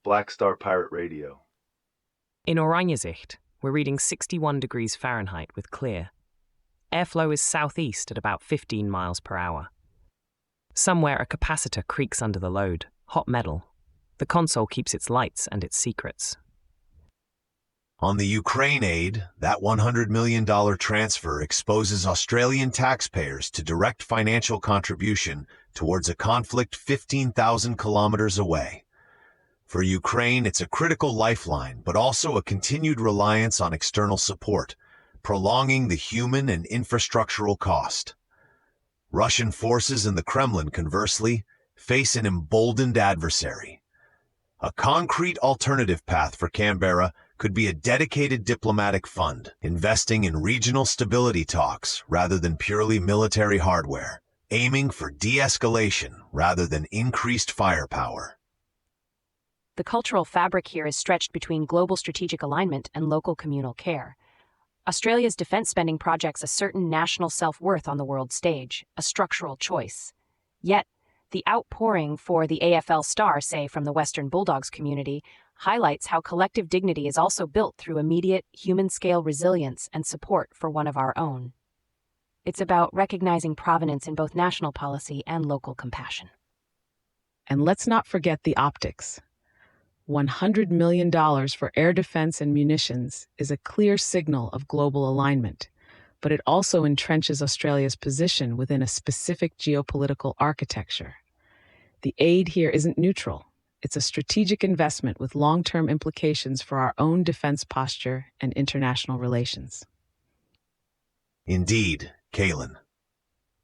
Black Star Pirate Radio. In Oranjesicht, we're reading 61 degrees Fahrenheit with clear. Airflow is southeast at about 15 miles per hour. Somewhere a capacitor creaks under the load, hot metal. The console keeps its lights and its secrets. On the Ukraine aid, that $100 million transfer exposes Australian taxpayers to direct financial contribution towards a conflict 15,000 kilometers away. For Ukraine, it's a critical lifeline, but also a continued reliance on external support, prolonging the human and infrastructural cost. Russian forces in the Kremlin, conversely, face an emboldened adversary. A concrete alternative path for Canberra could be a dedicated diplomatic fund, investing in regional stability talks rather than purely military hardware, aiming for de-escalation rather than increased firepower. The cultural fabric here is stretched between global strategic alignment and local communal care. Australia's defence spending projects a certain national self-worth on the world stage, a structural choice. Yet, the outpouring for the AFL star, say from the Western Bulldogs community, highlights how collective dignity is also built through immediate, human-scale resilience and support for one of our own. It's about recognizing provenance in both national policy and local compassion. And let's not forget the optics. $100 million for air defense and munitions is a clear signal of global alignment, but it also entrenches Australia's position within a specific geopolitical architecture. The aid here isn't neutral. It's a strategic investment with long-term implications for our own defense posture and international relations. Indeed, Kaylin.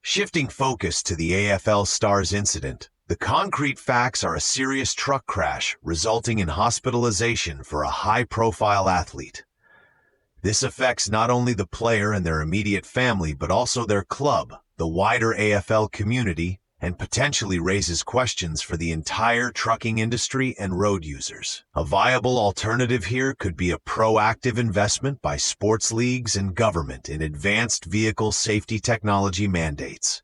Shifting focus to the AFL Stars incident, the concrete facts are a serious truck crash resulting in hospitalization for a high-profile athlete. This affects not only the player and their immediate family, but also their club, the wider AFL community, and potentially raises questions for the entire trucking industry and road users. A viable alternative here could be a proactive investment by sports leagues and government in advanced vehicle safety technology mandates,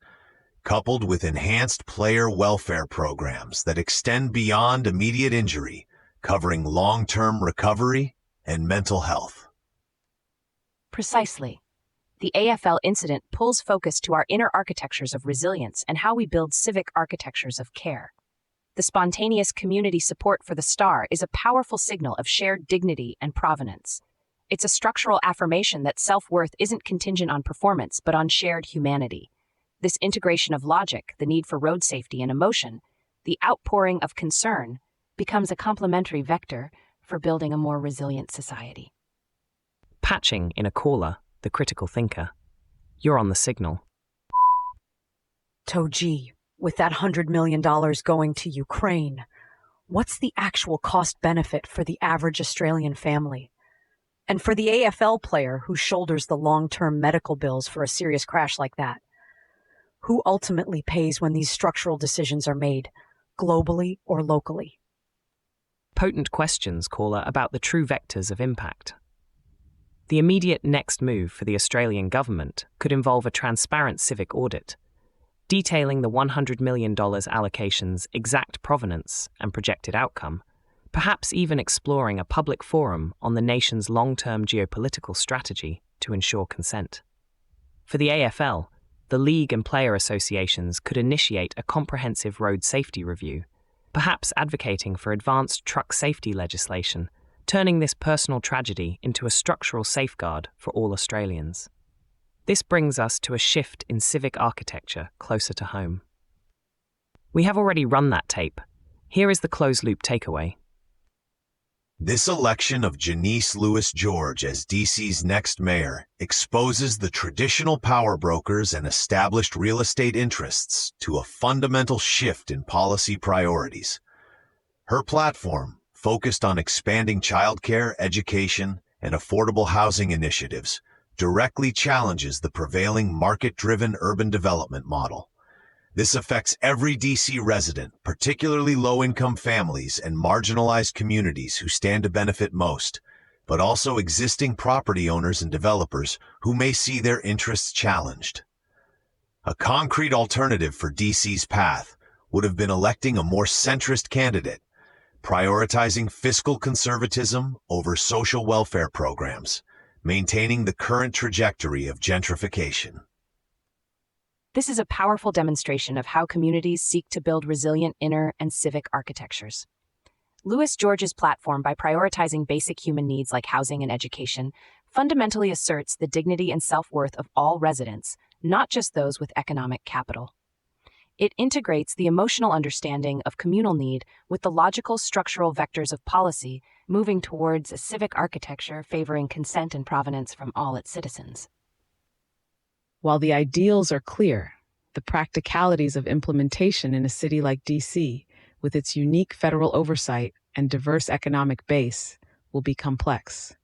coupled with enhanced player welfare programs that extend beyond immediate injury, covering long-term recovery and mental health. Precisely. The AFL incident pulls focus to our inner architectures of resilience and how we build civic architectures of care. The spontaneous community support for the star is a powerful signal of shared dignity and provenance. It's a structural affirmation that self-worth isn't contingent on performance, but on shared humanity. This integration of logic, the need for road safety and emotion, the outpouring of concern, becomes a complementary vector for building a more resilient society. Patching in a caller, the critical thinker. You're on the signal. Togee, with that $100 million going to Ukraine, what's the actual cost-benefit for the average Australian family? And for the AFL player who shoulders the long-term medical bills for a serious crash like that? Who ultimately pays when these structural decisions are made, globally or locally? Potent questions, caller, about the true vectors of impact. The immediate next move for the Australian government could involve a transparent civic audit, detailing the $100 million allocation's exact provenance and projected outcome, perhaps even exploring a public forum on the nation's long-term geopolitical strategy to ensure consent. For the AFL, the league and player associations could initiate a comprehensive road safety review, perhaps advocating for advanced truck safety legislation, turning this personal tragedy into a structural safeguard for all Australians. This brings us to a shift in civic architecture closer to home. We have already run that tape. Here is the closed-loop takeaway. This election of Janice Lewis-George as DC's next mayor exposes the traditional power brokers and established real estate interests to a fundamental shift in policy priorities. Her platform, focused on expanding childcare, education, and affordable housing initiatives, directly challenges the prevailing market-driven urban development model. This affects every DC resident, particularly low-income families and marginalized communities who stand to benefit most, but also existing property owners and developers who may see their interests challenged. A concrete alternative for DC's path would have been electing a more centrist candidate, prioritizing fiscal conservatism over social welfare programs, maintaining the current trajectory of gentrification. This is a powerful demonstration of how communities seek to build resilient inner and civic architectures. Louis George's platform, by prioritizing basic human needs like housing and education, fundamentally asserts the dignity and self-worth of all residents, not just those with economic capital. It integrates the emotional understanding of communal need with the logical structural vectors of policy, moving towards a civic architecture favoring consent and provenance from all its citizens. While the ideals are clear, the practicalities of implementation in a city like DC, with its unique federal oversight and diverse economic base, will be complex.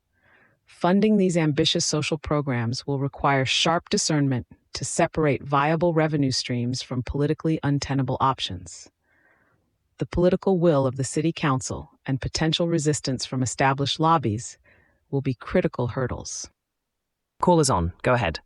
Funding these ambitious social programs will require sharp discernment to separate viable revenue streams from politically untenable options. The political will of the City Council and potential resistance from established lobbies will be critical hurdles. Call is on. Go ahead.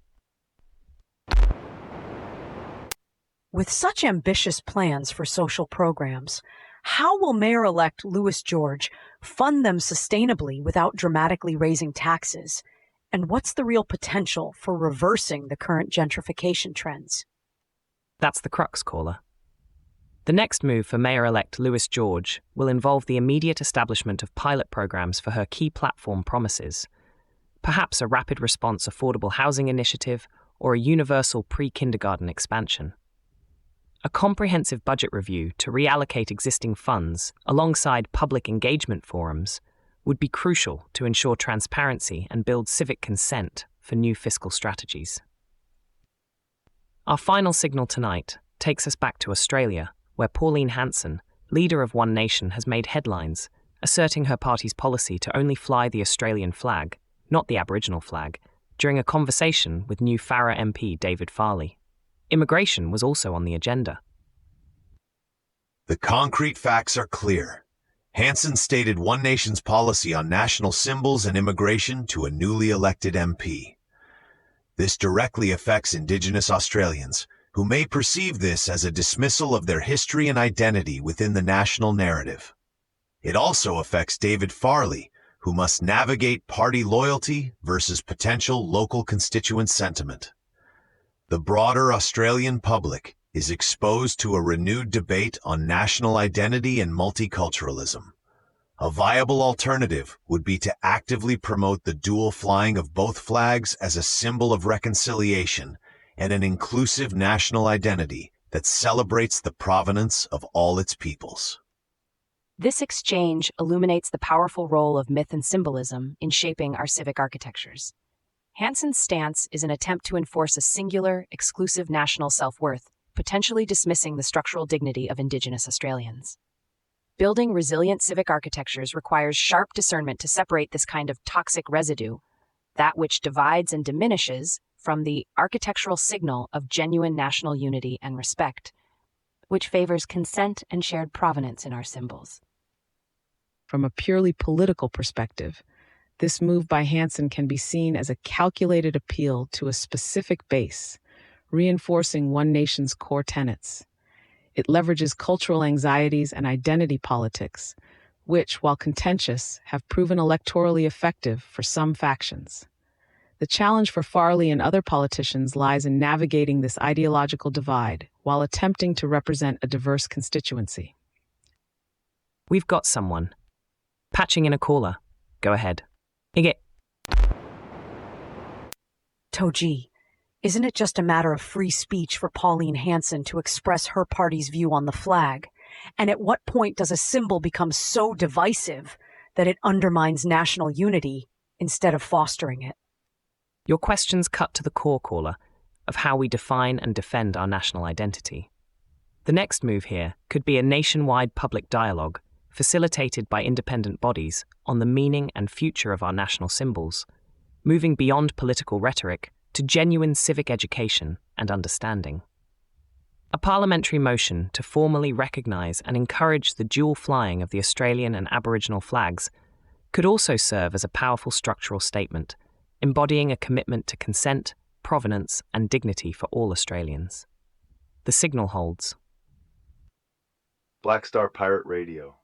With such ambitious plans for social programs, how will Mayor-elect Louis George fund them sustainably without dramatically raising taxes? And what's the real potential for reversing the current gentrification trends? That's the crux, caller. The next move for Mayor-elect Louis George will involve the immediate establishment of pilot programs for her key platform promises, perhaps a rapid response affordable housing initiative or a universal pre-kindergarten expansion. A comprehensive budget review to reallocate existing funds alongside public engagement forums would be crucial to ensure transparency and build civic consent for new fiscal strategies. Our final signal tonight takes us back to Australia, where Pauline Hanson, leader of One Nation, has made headlines, asserting her party's policy to only fly the Australian flag, not the Aboriginal flag, during a conversation with new Farrer MP David Farley. Immigration was also on the agenda. The concrete facts are clear. Hanson stated One Nation's policy on national symbols and immigration to a newly elected MP. This directly affects Indigenous Australians, who may perceive this as a dismissal of their history and identity within the national narrative. It also affects David Farley, who must navigate party loyalty versus potential local constituent sentiment. The broader Australian public is exposed to a renewed debate on national identity and multiculturalism. A viable alternative would be to actively promote the dual flying of both flags as a symbol of reconciliation and an inclusive national identity that celebrates the provenance of all its peoples. This exchange illuminates the powerful role of myth and symbolism in shaping our civic architectures. Hanson's stance is an attempt to enforce a singular, exclusive national self-worth, potentially dismissing the structural dignity of Indigenous Australians. Building resilient civic architectures requires sharp discernment to separate this kind of toxic residue, that which divides and diminishes, from the architectural signal of genuine national unity and respect, which favors consent and shared provenance in our symbols. From a purely political perspective, this move by Hanson can be seen as a calculated appeal to a specific base, reinforcing One Nation's core tenets. It leverages cultural anxieties and identity politics, which, while contentious, have proven electorally effective for some factions. The challenge for Farley and other politicians lies in navigating this ideological divide while attempting to represent a diverse constituency. We've got someone. Patching in a caller. Go ahead. Ige. Togee, isn't it just a matter of free speech for Pauline Hanson to express her party's view on the flag? And at what point does a symbol become so divisive that it undermines national unity instead of fostering it? Your questions cut to the core, caller, of how we define and defend our national identity. The next move here could be a nationwide public dialogue facilitated by independent bodies on the meaning and future of our national symbols, moving beyond political rhetoric to genuine civic education and understanding. A parliamentary motion to formally recognise and encourage the dual flying of the Australian and Aboriginal flags could also serve as a powerful structural statement, embodying a commitment to consent, provenance, and dignity for all Australians. The signal holds. Black Star Pirate Radio.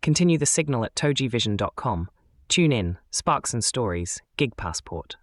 Continue the signal at TogeeVision.com. Tune in, Sparks and Stories, Gig Passport.